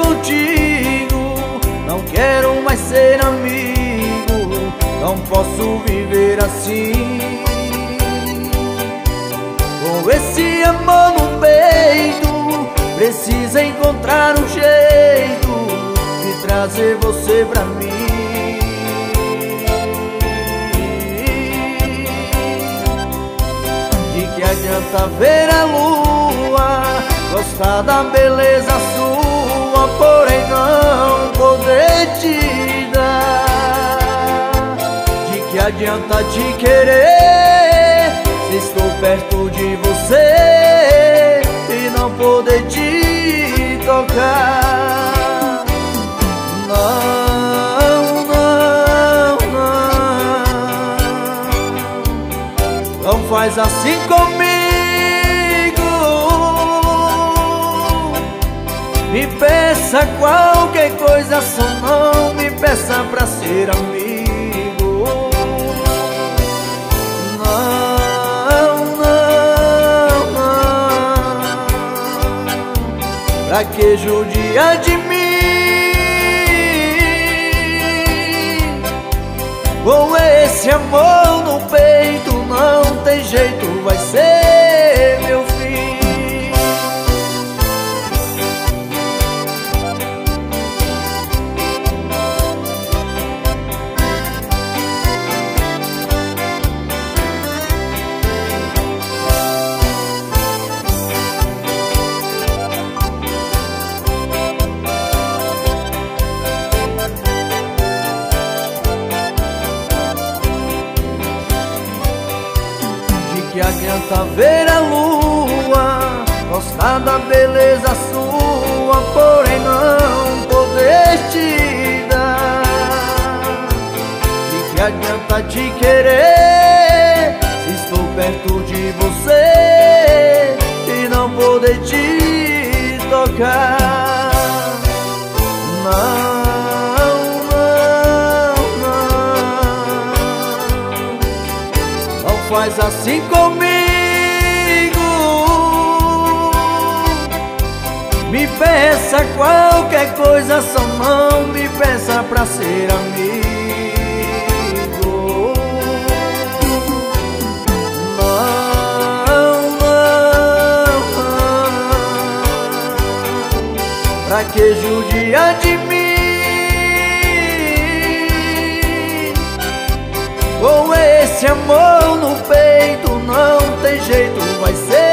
contigo, não quero mais ser amigo, não posso viver assim. Com esse amor no peito, preciso encontrar um jeito de trazer você pra mim. De que adianta ver a lua, gostar da beleza sua, porém não poder te dar? De que adianta te querer se estou perto de você e não poder te tocar? Não, não, não, não faz assim comigo. Me peça qualquer coisa, só não me peça pra ser amigo. Não, não, não, pra que judia de mim? Com esse amor no peito não tem jeito, vai ser meu fim. Que adianta ver a lua, gostar da beleza sua, porém não poder te dar? De que adianta te querer se estou perto de você e não poder te tocar? Não, não faz assim comigo. Me peça qualquer coisa, só não me peça pra ser amigo. Não, não, não, pra que judia de mim? Com esse amor no peito não tem jeito, vai ser